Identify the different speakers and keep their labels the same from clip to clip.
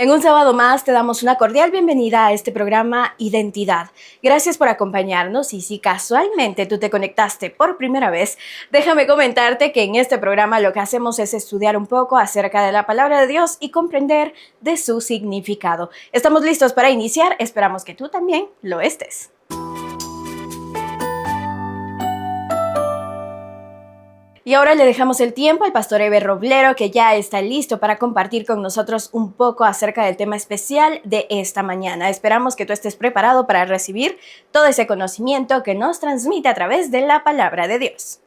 Speaker 1: En un sábado más te damos una cordial bienvenida a este programa Identidad. Gracias por acompañarnos y si casualmente tú te conectaste por primera vez, déjame comentarte que en este programa lo que hacemos es estudiar un poco acerca de la palabra de Dios y comprender de su significado. Estamos listos para iniciar, esperamos que tú también lo estés. Y ahora le dejamos el tiempo al pastor Eber Roblero, que ya está listo para compartir con nosotros un poco acerca del tema especial de esta mañana. Esperamos que tú estés preparado para recibir todo ese conocimiento que nos transmite a través de la palabra de Dios.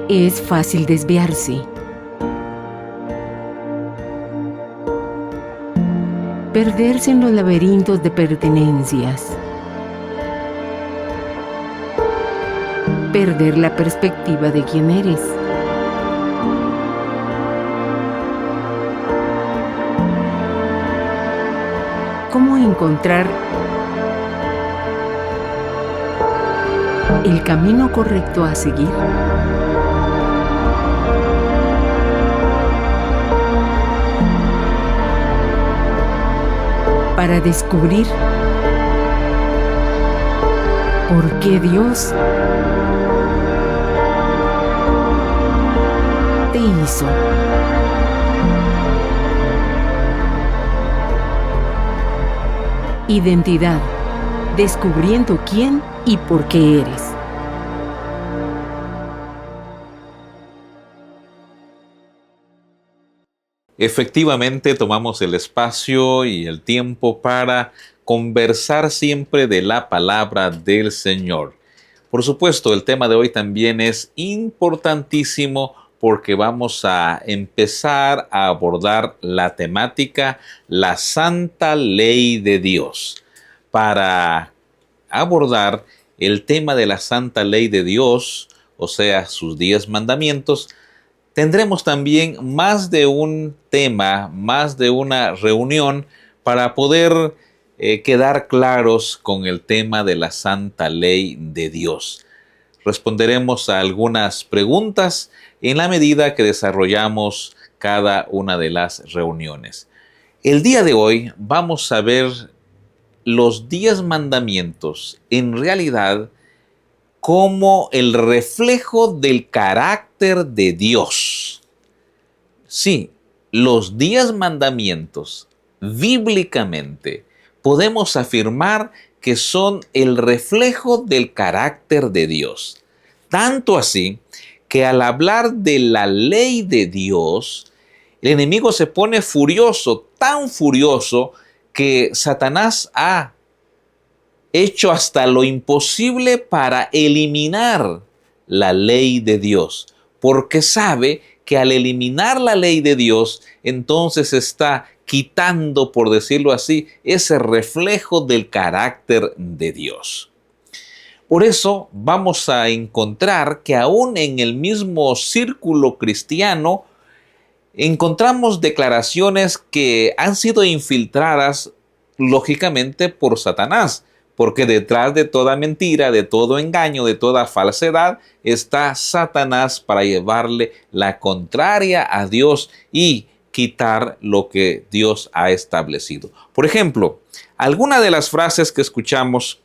Speaker 2: Es fácil desviarse. Perderse en los laberintos de pertenencias. Perder la perspectiva de quién eres. ¿Cómo encontrar el camino correcto a seguir? Para descubrir por qué Dios te hizo. Identidad, descubriendo quién y por qué eres.
Speaker 3: Efectivamente, tomamos el espacio y el tiempo para conversar siempre de la palabra del Señor. Por supuesto, el tema de hoy también es importantísimo porque vamos a empezar a abordar la temática, la santa ley de Dios. Para abordar el tema de la santa ley de Dios, o sea, sus 10 mandamientos, tendremos también más de un tema, más de una reunión para poder quedar claros con el tema de la santa ley de Dios. Responderemos a algunas preguntas en la medida que desarrollamos cada una de las reuniones. El día de hoy vamos a ver los 10 mandamientos en realidad como el reflejo del carácter de Dios. Sí, los 10 mandamientos, bíblicamente, podemos afirmar que son el reflejo del carácter de Dios. Tanto así que al hablar de la ley de Dios, el enemigo se pone furioso, tan furioso que Satanás ha hecho hasta lo imposible para eliminar la ley de Dios, porque sabe que al eliminar la ley de Dios, entonces está quitando, por decirlo así, ese reflejo del carácter de Dios. Por eso vamos a encontrar que aún en el mismo círculo cristiano encontramos declaraciones que han sido infiltradas lógicamente por Satanás, porque detrás de toda mentira, de todo engaño, de toda falsedad, está Satanás para llevarle la contraria a Dios y quitar lo que Dios ha establecido. Por ejemplo, algunas de las frases que escuchamos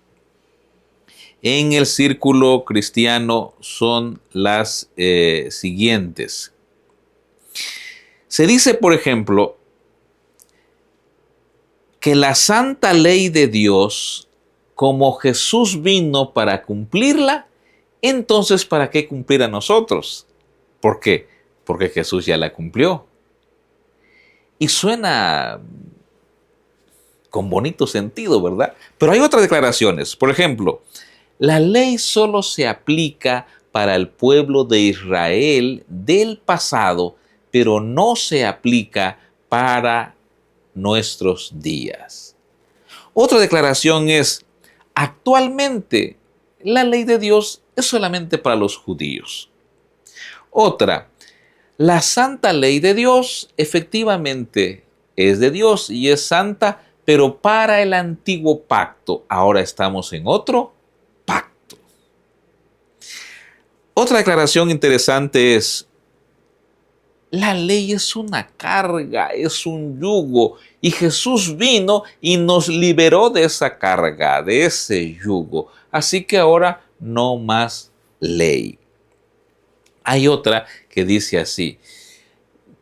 Speaker 3: en el círculo cristiano son las siguientes. Se dice, por ejemplo, que la santa ley de Dios, como Jesús vino para cumplirla, entonces ¿para qué cumplir a nosotros? ¿Por qué? Porque Jesús ya la cumplió. Y suena con bonito sentido, ¿verdad? Pero hay otras declaraciones. Por ejemplo, la ley solo se aplica para el pueblo de Israel del pasado, pero no se aplica para nuestros días. Otra declaración es: actualmente, la ley de Dios es solamente para los judíos. Otra, la santa ley de Dios efectivamente es de Dios y es santa, pero para el antiguo pacto. Ahora estamos en otro pacto. Otra declaración interesante es: la ley es una carga, es un yugo, y Jesús vino y nos liberó de esa carga, de ese yugo. Así que ahora no más ley. Hay otra que dice así: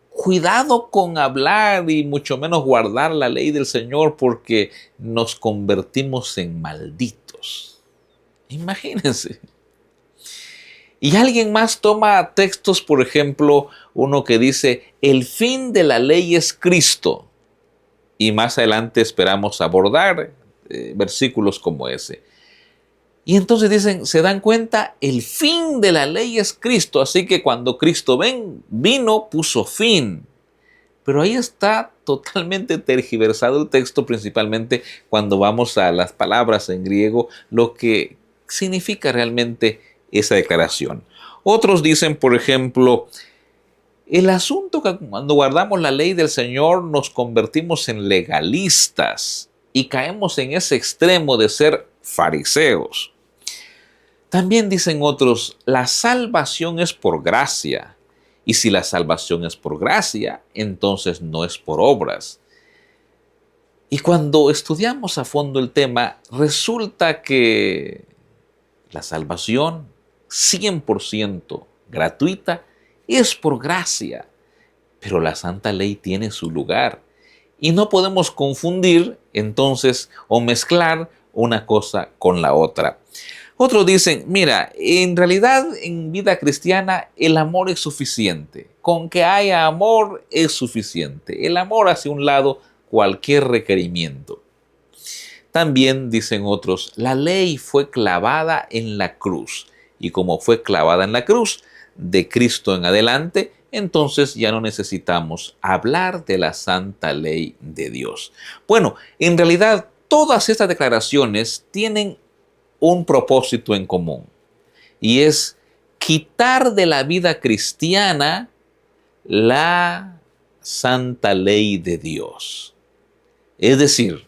Speaker 3: cuidado con hablar y mucho menos guardar la ley del Señor, porque nos convertimos en malditos. Imagínense. Y alguien más toma textos, por ejemplo, uno que dice: el fin de la ley es Cristo. Y más adelante esperamos abordar versículos como ese. Y entonces dicen, se dan cuenta, el fin de la ley es Cristo. Así que cuando Cristo vino, puso fin. Pero ahí está totalmente tergiversado el texto, principalmente cuando vamos a las palabras en griego, lo que significa realmente esa declaración. Otros dicen, por ejemplo, el asunto que cuando guardamos la ley del Señor nos convertimos en legalistas y caemos en ese extremo de ser fariseos. También dicen otros, la salvación es por gracia. Y si la salvación es por gracia, entonces no es por obras. Y cuando estudiamos a fondo el tema, resulta que la salvación 100% gratuita es por gracia, pero la santa ley tiene su lugar y no podemos confundir entonces o mezclar una cosa con la otra. Otros dicen, mira, en realidad en vida cristiana el amor es suficiente. Con que haya amor es suficiente. El amor hace a un lado cualquier requerimiento. También dicen otros, la ley fue clavada en la cruz. Y como fue clavada en la cruz, de Cristo en adelante, entonces ya no necesitamos hablar de la santa ley de Dios. Bueno, en realidad todas estas declaraciones tienen un propósito en común, y es quitar de la vida cristiana la santa ley de Dios. Es decir,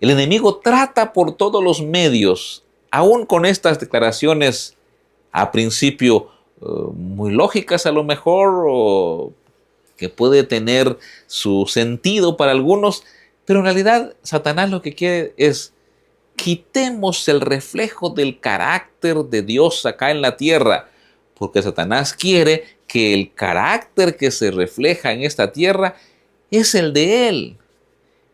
Speaker 3: el enemigo trata por todos los medios, aún con estas declaraciones a principio muy lógicas a lo mejor, o que puede tener su sentido para algunos, pero en realidad Satanás lo que quiere es quitemos el reflejo del carácter de Dios acá en la tierra, porque Satanás quiere que el carácter que se refleja en esta tierra es el de él.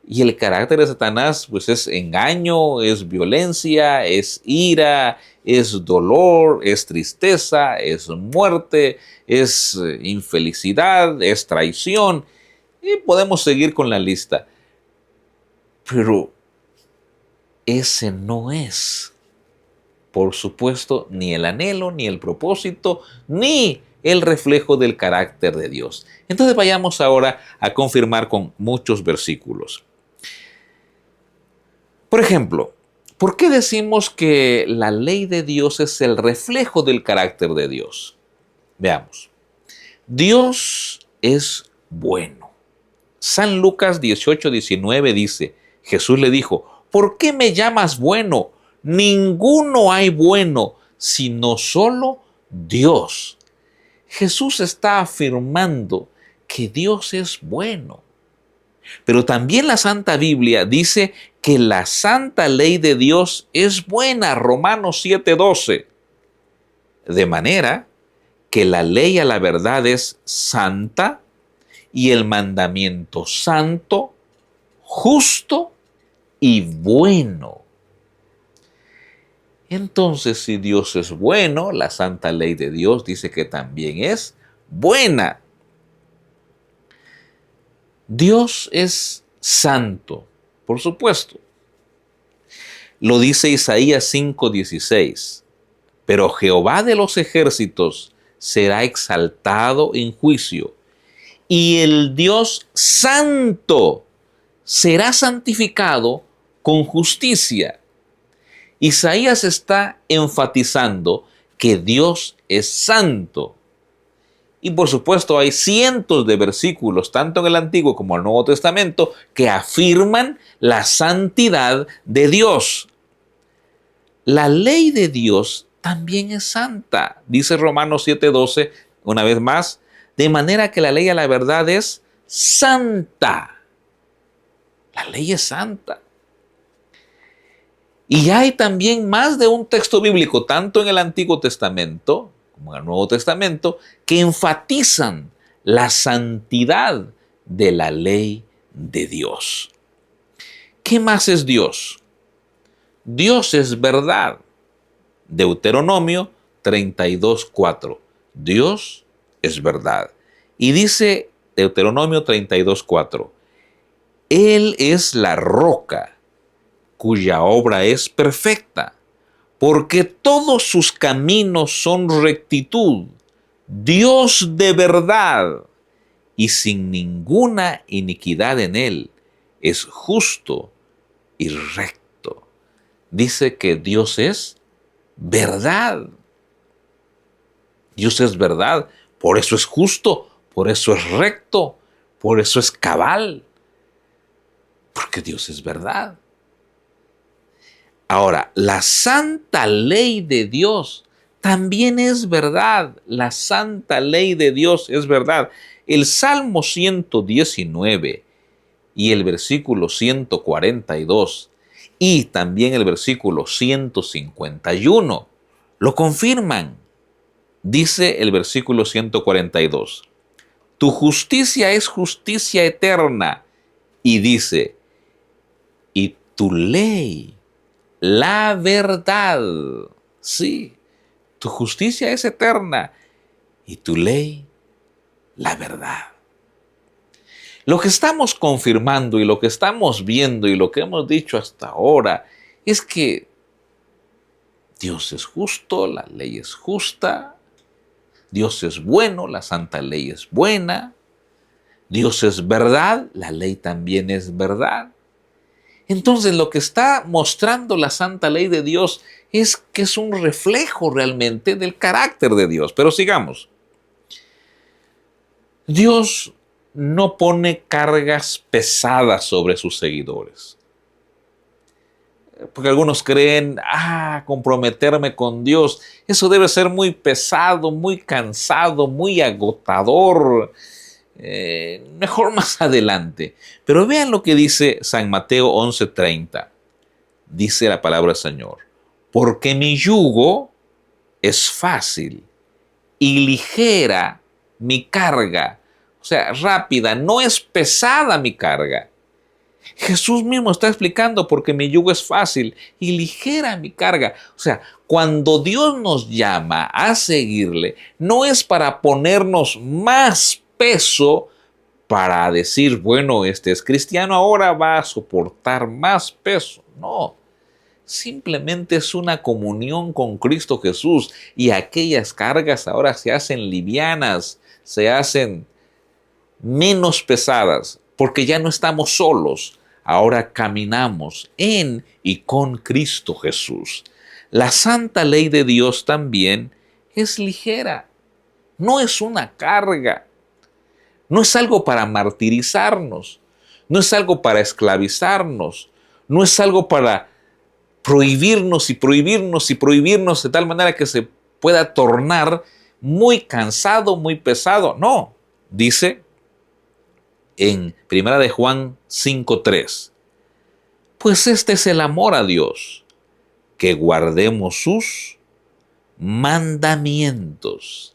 Speaker 3: Y el carácter de Satanás pues es engaño, es violencia, es ira, es dolor, es tristeza, es muerte, es infelicidad, es traición. Y podemos seguir con la lista. Pero ese no es, por supuesto, ni el anhelo, ni el propósito, ni el reflejo del carácter de Dios. Entonces vayamos ahora a confirmar con muchos versículos. Por ejemplo, ¿por qué decimos que la ley de Dios es el reflejo del carácter de Dios? Veamos. Dios es bueno. San Lucas 18:19 dice, Jesús le dijo, ¿por qué me llamas bueno? Ninguno hay bueno, sino solo Dios. Jesús está afirmando que Dios es bueno. Pero también la Santa Biblia dice que la santa ley de Dios es buena, Romanos 7:12. De manera que la ley a la verdad es santa y el mandamiento santo, justo y bueno. Entonces, si Dios es bueno, la santa ley de Dios dice que también es buena. Dios es santo, por supuesto. Lo dice Isaías 5:16. Pero Jehová de los ejércitos será exaltado en juicio, y el Dios santo será santificado con justicia. Isaías está enfatizando que Dios es santo. Y por supuesto hay cientos de versículos, tanto en el Antiguo como en el Nuevo Testamento, que afirman la santidad de Dios. La ley de Dios también es santa. Dice Romanos 7:12, una vez más, de manera que la ley a la verdad es santa. La ley es santa. Y hay también más de un texto bíblico, tanto en el Antiguo Testamento como en el Nuevo Testamento, que enfatizan la santidad de la ley de Dios. ¿Qué más es Dios? Dios es verdad. Deuteronomio 32:4. Dios es verdad. Y dice Deuteronomio 32:4. Él es la roca cuya obra es perfecta, porque todos sus caminos son rectitud, Dios de verdad, y sin ninguna iniquidad en él, es justo y recto. Dice que Dios es verdad. Dios es verdad, por eso es justo, por eso es recto, por eso es cabal, porque Dios es verdad. Ahora, la santa ley de Dios también es verdad. La santa ley de Dios es verdad. El Salmo 119 y el versículo 142 y también el versículo 151 lo confirman. Dice el versículo 142, tu justicia es justicia eterna. Y dice, y tu ley, la verdad. Sí, tu justicia es eterna y tu ley, la verdad. Lo que estamos confirmando y lo que estamos viendo y lo que hemos dicho hasta ahora es que Dios es justo, la ley es justa, Dios es bueno, la santa ley es buena, Dios es verdad, la ley también es verdad. Entonces lo que está mostrando la santa ley de Dios es que es un reflejo realmente del carácter de Dios. Pero sigamos. Dios no pone cargas pesadas sobre sus seguidores. Porque algunos creen, comprometerme con Dios, eso debe ser muy pesado, muy cansado, muy agotador. Mejor más adelante. Pero vean lo que dice San Mateo 11:30. Dice la palabra del Señor. Porque mi yugo es fácil y ligera mi carga. O sea, rápida, no es pesada mi carga. Jesús mismo está explicando porque mi yugo es fácil y ligera mi carga. O sea, cuando Dios nos llama a seguirle, no es para ponernos más peso para decir, bueno, este es cristiano, ahora va a soportar más peso. No, simplemente es una comunión con Cristo Jesús y aquellas cargas ahora se hacen livianas, se hacen menos pesadas, porque ya no estamos solos, ahora caminamos en y con Cristo Jesús. La santa ley de Dios también es ligera, no es una carga. No es algo para martirizarnos, no es algo para esclavizarnos, no es algo para prohibirnos y prohibirnos y prohibirnos de tal manera que se pueda tornar muy cansado, muy pesado. No, dice en 1 de Juan 5:3, pues este es el amor a Dios, que guardemos sus mandamientos.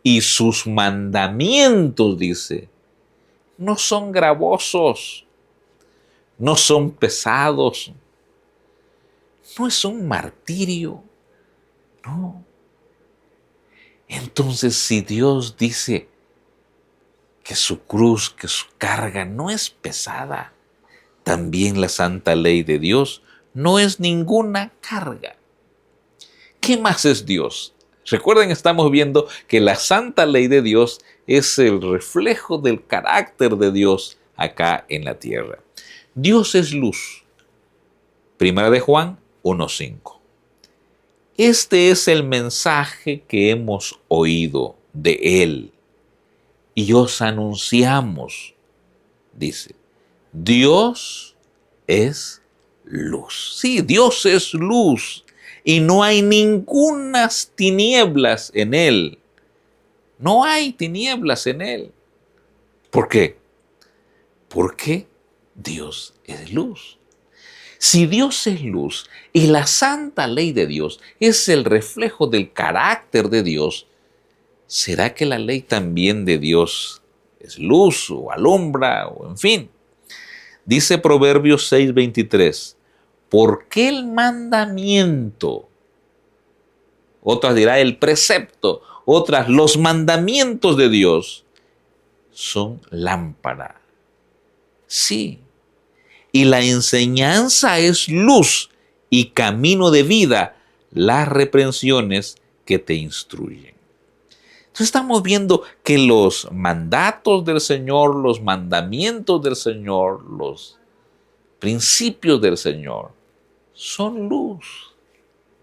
Speaker 3: Y sus mandamientos, dice, no son gravosos, no son pesados, no es un martirio, no. Entonces, si Dios dice que su cruz, que su carga no es pesada, también la santa ley de Dios no es ninguna carga. ¿Qué más es Dios? Recuerden, estamos viendo que la santa ley de Dios es el reflejo del carácter de Dios acá en la tierra. Dios es luz. 1 de Juan 1:5. Este es el mensaje que hemos oído de Él y os anunciamos, dice, Dios es luz. Sí, Dios es luz. y no hay ningunas tinieblas en él. No hay tinieblas en él. ¿Por qué? Porque Dios es luz. Si Dios es luz y la santa ley de Dios es el reflejo del carácter de Dios, ¿será que la ley también de Dios es luz o alumbra o en fin? Dice Proverbios 6:23, ¿por qué el mandamiento? Otras dirá el precepto, otras los mandamientos de Dios son lámpara. Sí, y la enseñanza es luz y camino de vida, las reprensiones que te instruyen. Entonces estamos viendo que los mandatos del Señor, los mandamientos del Señor, los principios del Señor son luz.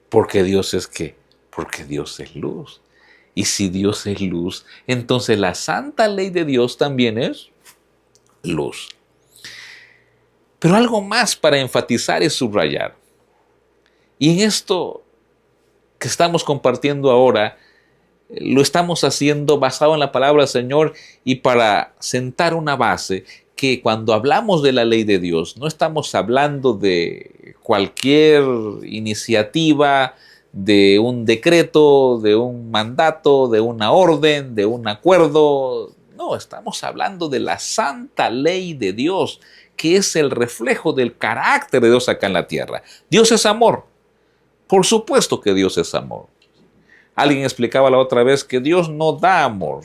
Speaker 3: Porque Dios es ¿qué? Porque Dios es luz. Y si Dios es luz, entonces la santa ley de Dios también es luz. Pero algo más para enfatizar y subrayar. Y en esto que estamos compartiendo ahora, lo estamos haciendo basado en la palabra del Señor y para sentar una base que cuando hablamos de la ley de Dios, no estamos hablando de cualquier iniciativa, de un decreto, de un mandato, de una orden, de un acuerdo. No, estamos hablando de la santa ley de Dios, que es el reflejo del carácter de Dios acá en la tierra. Dios es amor. Por supuesto que Dios es amor. Alguien explicaba la otra vez que Dios no da amor,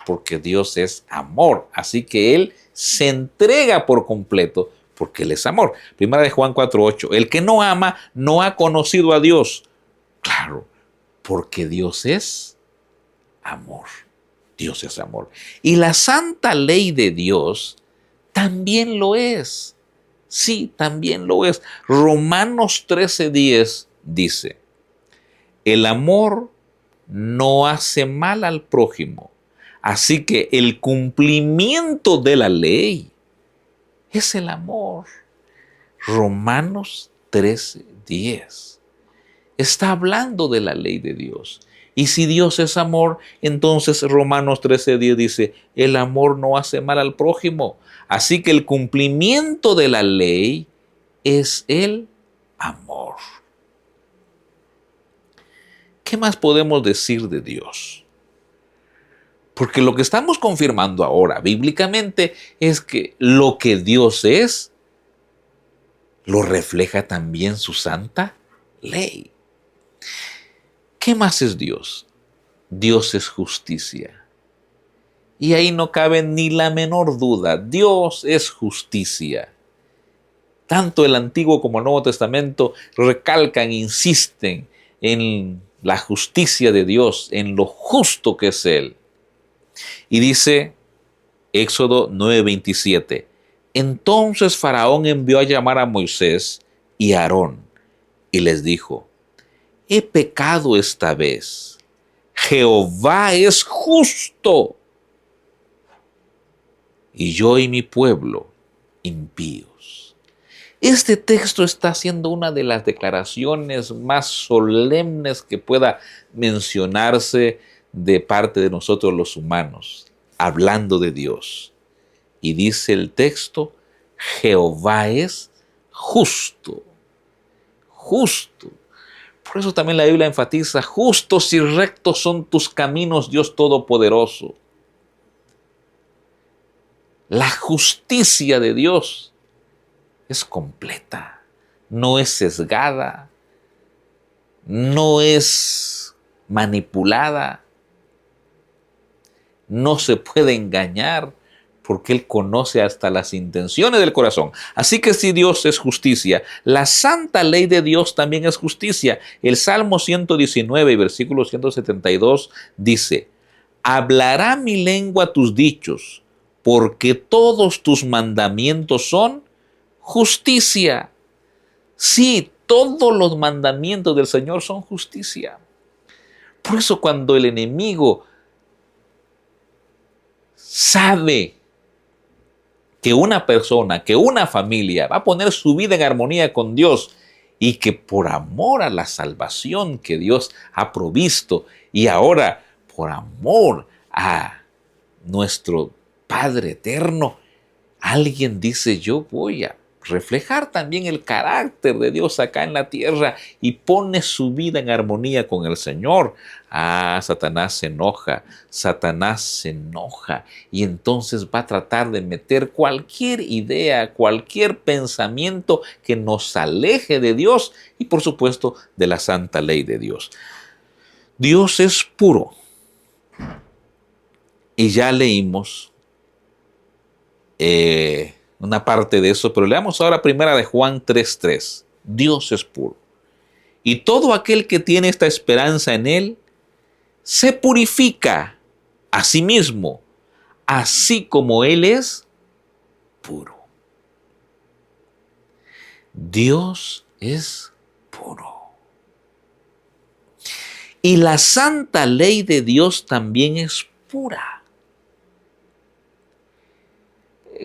Speaker 3: porque Dios es amor. Así que Él se entrega por completo, porque Él es amor. Primera de Juan 4:8. El que no ama no ha conocido a Dios. Claro, porque Dios es amor. Dios es amor. Y la santa ley de Dios también lo es. Sí, también lo es. Romanos 13:10 dice, el amor no hace mal al prójimo. Así que el cumplimiento de la ley es el amor. Romanos 13:10. Está hablando de la ley de Dios. Y si Dios es amor, entonces Romanos 13:10 dice, el amor no hace mal al prójimo. Así que el cumplimiento de la ley es el amor. ¿Qué más podemos decir de Dios? Porque lo que estamos confirmando ahora bíblicamente es que lo que Dios es, lo refleja también su santa ley. ¿Qué más es Dios? Dios es justicia. Y ahí no cabe ni la menor duda. Dios es justicia. Tanto el Antiguo como el Nuevo Testamento recalcan, insisten en la justicia de Dios, en lo justo que es Él. Y dice Éxodo 9:27, entonces Faraón envió a llamar a Moisés y a Aarón y les dijo, he pecado esta vez. Jehová es justo y yo y mi pueblo impíos. Este texto está siendo una de las declaraciones más solemnes que pueda mencionarse de parte de nosotros los humanos, hablando de Dios. Y dice el texto, Jehová es justo, justo. Por eso también la Biblia enfatiza, justos y rectos son tus caminos, Dios Todopoderoso. La justicia de Dios es completa, no es sesgada, no es manipulada, no se puede engañar porque Él conoce hasta las intenciones del corazón. Así que si Dios es justicia, la santa ley de Dios también es justicia. El Salmo 119, versículo 172 dice, hablará mi lengua tus dichos, porque todos tus mandamientos son justicia. Sí, todos los mandamientos del Señor son justicia. Por eso cuando el enemigo sabe que una persona, que una familia va a poner su vida en armonía con Dios y que por amor a la salvación que Dios ha provisto y ahora por amor a nuestro Padre eterno, alguien dice, yo voy a reflejar también el carácter de Dios acá en la tierra y pone su vida en armonía con el Señor. Satanás se enoja y entonces va a tratar de meter cualquier idea, cualquier pensamiento que nos aleje de Dios y por supuesto de la santa ley de Dios. Dios es puro y ya leímos una parte de eso, pero leamos ahora primera de Juan 3:3. Dios es puro. Y todo aquel que tiene esta esperanza en Él, se purifica a sí mismo, así como Él es puro. Dios es puro. Y la santa ley de Dios también es pura.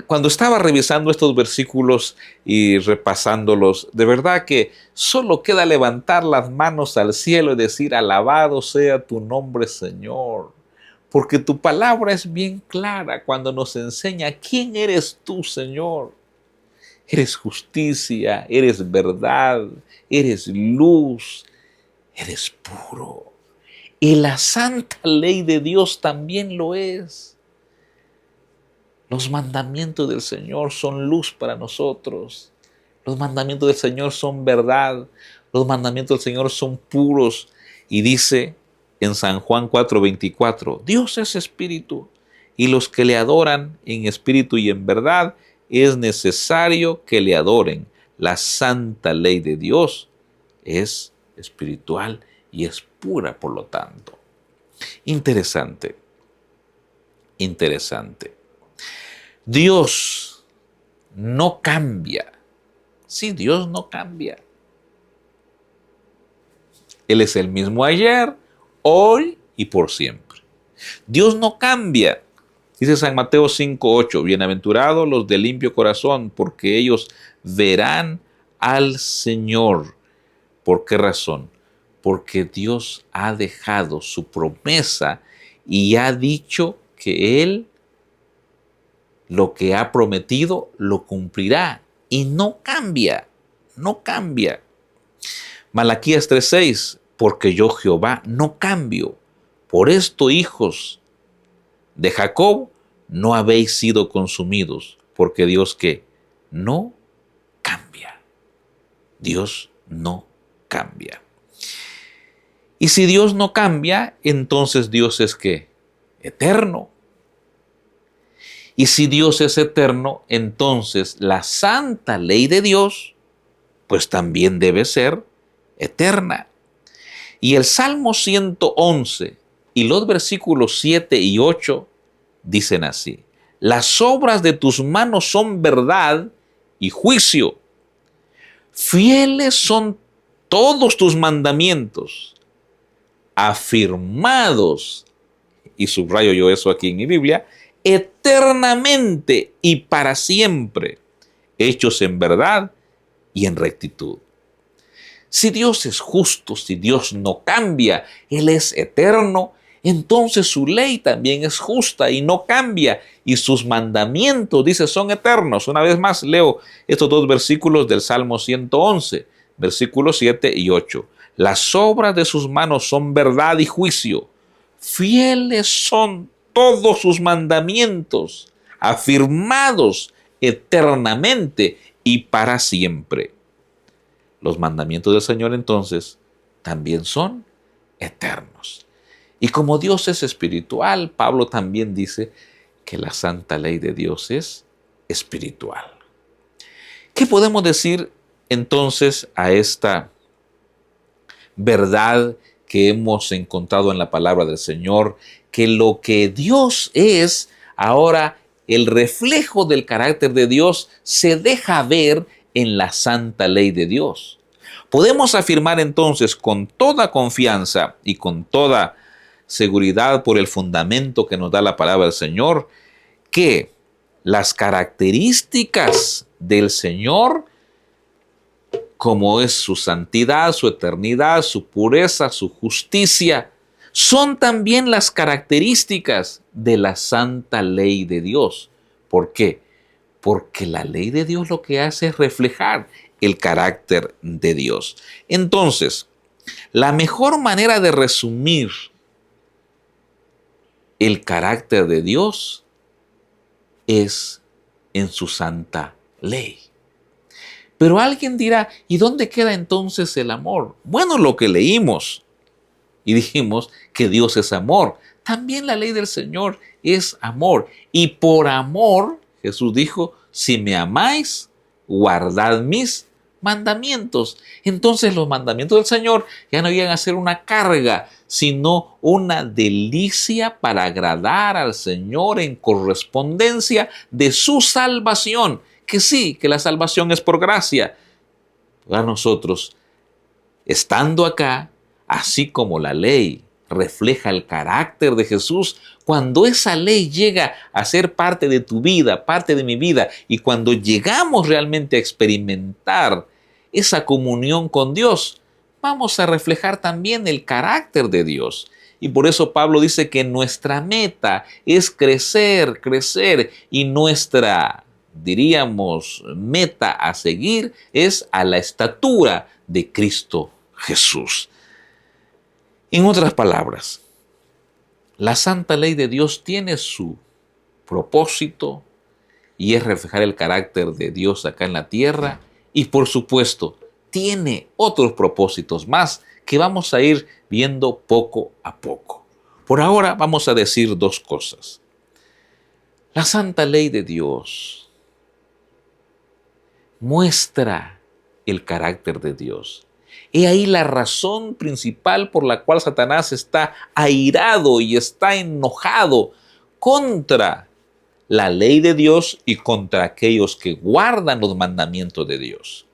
Speaker 3: Cuando estaba revisando estos versículos y repasándolos, de verdad que solo queda levantar las manos al cielo y decir, alabado sea tu nombre, Señor. Porque tu palabra es bien clara cuando nos enseña quién eres tú, Señor. Eres justicia, eres verdad, eres luz, eres puro. Y la santa ley de Dios también lo es. Los mandamientos del Señor son luz para nosotros. Los mandamientos del Señor son verdad. Los mandamientos del Señor son puros. Y dice en San Juan 4:24, Dios es espíritu, y los que le adoran en espíritu y en verdad, es necesario que le adoren. La santa ley de Dios es espiritual y es pura, por lo tanto. Interesante. Dios no cambia. Sí, Dios no cambia. Él es el mismo ayer, hoy y por siempre. Dios no cambia. Dice San Mateo 5:8, bienaventurados los de limpio corazón, porque ellos verán al Señor. ¿Por qué razón? Porque Dios ha dejado su promesa y ha dicho que Él lo que ha prometido lo cumplirá y no cambia. Malaquías 3:6, porque yo Jehová no cambio. Por esto, hijos de Jacob, no habéis sido consumidos, porque Dios ¿qué? No cambia. Dios no cambia. Y si Dios no cambia, entonces Dios es ¿qué? Eterno. Y si Dios es eterno, entonces la santa ley de Dios, pues también debe ser eterna. Y el Salmo 111 y los versículos 7 y 8 dicen así: las obras de tus manos son verdad y juicio. Fieles son todos tus mandamientos, afirmados, y subrayo yo eso aquí en mi Biblia, eternamente y para siempre, hechos en verdad y en rectitud. Si Dios es justo, si Dios no cambia, Él es eterno, entonces su ley también es justa y no cambia, y sus mandamientos, dice, son eternos. Una vez más leo estos dos versículos del Salmo 111, versículos 7 y 8. Las obras de sus manos son verdad y juicio. Fieles son todos sus mandamientos, afirmados eternamente y para siempre. Los mandamientos del Señor entonces también son eternos. Y como Dios es espiritual, Pablo también dice que la santa ley de Dios es espiritual. ¿Qué podemos decir entonces a esta verdad que hemos encontrado en la palabra del Señor? Que lo que Dios es, ahora el reflejo del carácter de Dios se deja ver en la santa ley de Dios. Podemos afirmar entonces con toda confianza y con toda seguridad por el fundamento que nos da la palabra del Señor, que las características del Señor como es su santidad, su eternidad, su pureza, su justicia, son también las características de la santa ley de Dios. ¿Por qué? Porque la ley de Dios lo que hace es reflejar el carácter de Dios. Entonces, la mejor manera de resumir el carácter de Dios es en su santa ley. Pero alguien dirá, ¿y dónde queda entonces el amor? Bueno, lo que leímos y dijimos que Dios es amor. También la ley del Señor es amor. Y por amor, Jesús dijo, si me amáis, guardad mis mandamientos. Entonces los mandamientos del Señor ya no iban a ser una carga, sino una delicia para agradar al Señor en correspondencia de su salvación. Que sí, que la salvación es por gracia. Para nosotros, estando acá, así como la ley refleja el carácter de Jesús, cuando esa ley llega a ser parte de tu vida, parte de mi vida, y cuando llegamos realmente a experimentar esa comunión con Dios, vamos a reflejar también el carácter de Dios. Y por eso Pablo dice que nuestra meta es crecer, crecer, y nuestra, diríamos, meta a seguir es a la estatura de Cristo Jesús. En otras palabras, la santa ley de Dios tiene su propósito y es reflejar el carácter de Dios acá en la tierra, y por supuesto tiene otros propósitos más que vamos a ir viendo poco a poco. Por ahora vamos a decir dos cosas. La santa ley de Dios muestra el carácter de Dios. He ahí la razón principal por la cual Satanás está airado y está enojado contra la ley de Dios y contra aquellos que guardan los mandamientos de Dios.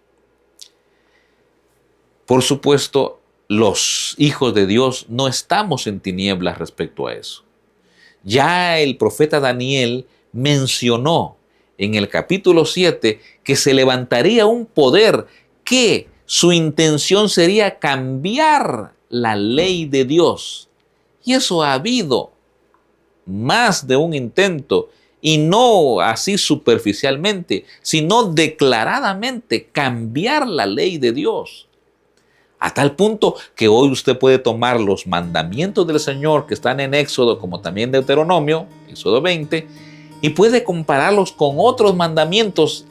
Speaker 3: Por supuesto, los hijos de Dios no estamos en tinieblas respecto a eso. Ya el profeta Daniel mencionó en el capítulo 7 que se levantaría un poder que su intención sería cambiar la ley de Dios. Y eso ha habido más de un intento, y no así superficialmente, sino declaradamente cambiar la ley de Dios. A tal punto que hoy usted puede tomar los mandamientos del Señor que están en Éxodo, como también Deuteronomio, Éxodo 20, y puede compararlos con otros mandamientos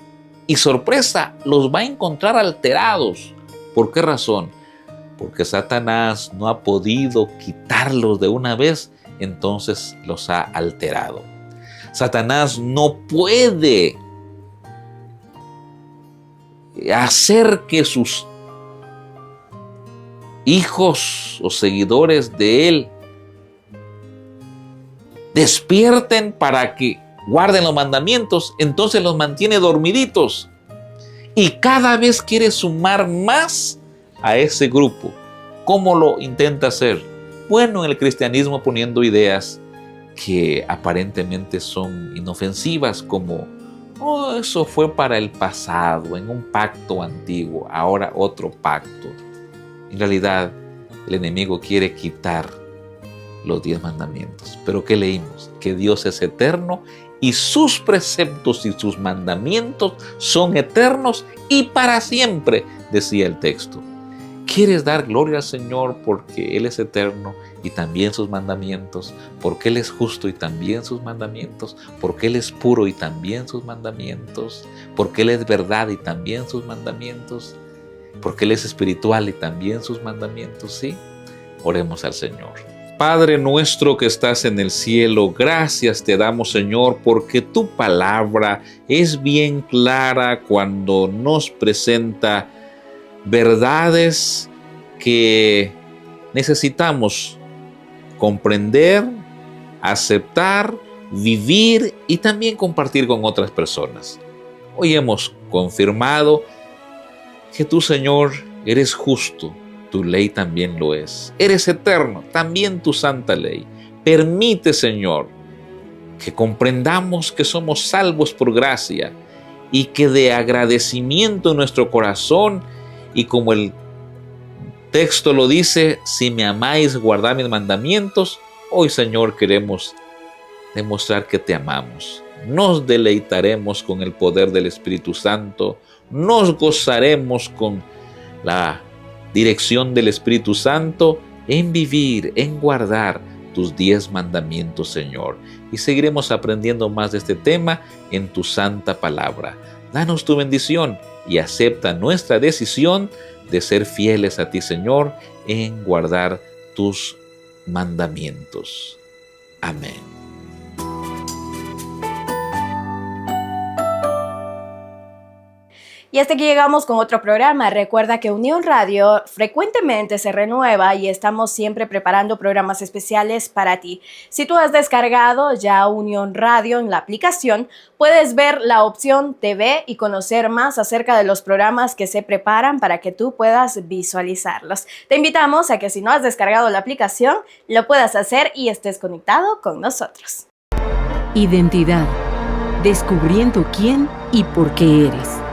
Speaker 3: y, sorpresa, los va a encontrar alterados. ¿Por qué razón? Porque Satanás no ha podido quitarlos de una vez, entonces los ha alterado. Satanás no puede hacer que sus hijos o seguidores de él despierten para que guarden los mandamientos, entonces los mantiene dormiditos y cada vez quiere sumar más a ese grupo. ¿Cómo lo intenta hacer? Bueno, en el cristianismo poniendo ideas que aparentemente son inofensivas, como oh, eso fue para el pasado, en un pacto antiguo, ahora otro pacto. En realidad, el enemigo quiere quitar los 10 mandamientos. Pero ¿qué leímos? Que Dios es eterno y sus preceptos y sus mandamientos son eternos y para siempre, decía el texto. ¿Quieres dar gloria al Señor porque Él es eterno y también sus mandamientos? Porque Él es justo y también sus mandamientos. Porque Él es puro y también sus mandamientos. Porque Él es verdad y también sus mandamientos. Porque Él es espiritual y también sus mandamientos. ¿Sí? Oremos al Señor. Padre nuestro que estás en el cielo, gracias te damos, Señor, porque tu palabra es bien clara cuando nos presenta verdades que necesitamos comprender, aceptar, vivir y también compartir con otras personas. Hoy hemos confirmado que tú, Señor, eres justo, tu ley también lo es. Eres eterno, también tu santa ley. Permite, Señor, que comprendamos que somos salvos por gracia y que de agradecimiento en nuestro corazón Y como el texto lo dice, si me amáis, guardad mis mandamientos. Hoy, Señor, queremos demostrar que te amamos. Nos deleitaremos con el poder del Espíritu Santo. Nos gozaremos con la dirección del Espíritu Santo en vivir, en guardar tus 10 mandamientos, Señor. Y seguiremos aprendiendo más de este tema en tu santa palabra. Danos tu bendición y acepta nuestra decisión de ser fieles a ti, Señor, en guardar tus mandamientos. Amén.
Speaker 1: Y hasta aquí llegamos con otro programa. Recuerda que Unión Radio frecuentemente se renueva y estamos siempre preparando programas especiales para ti. Si tú has descargado ya Unión Radio en la aplicación, puedes ver la opción TV y conocer más acerca de los programas que se preparan para que tú puedas visualizarlos. Te invitamos a que si no has descargado la aplicación, lo puedas hacer y estés conectado con nosotros.
Speaker 2: Identidad. Descubriendo quién y por qué eres.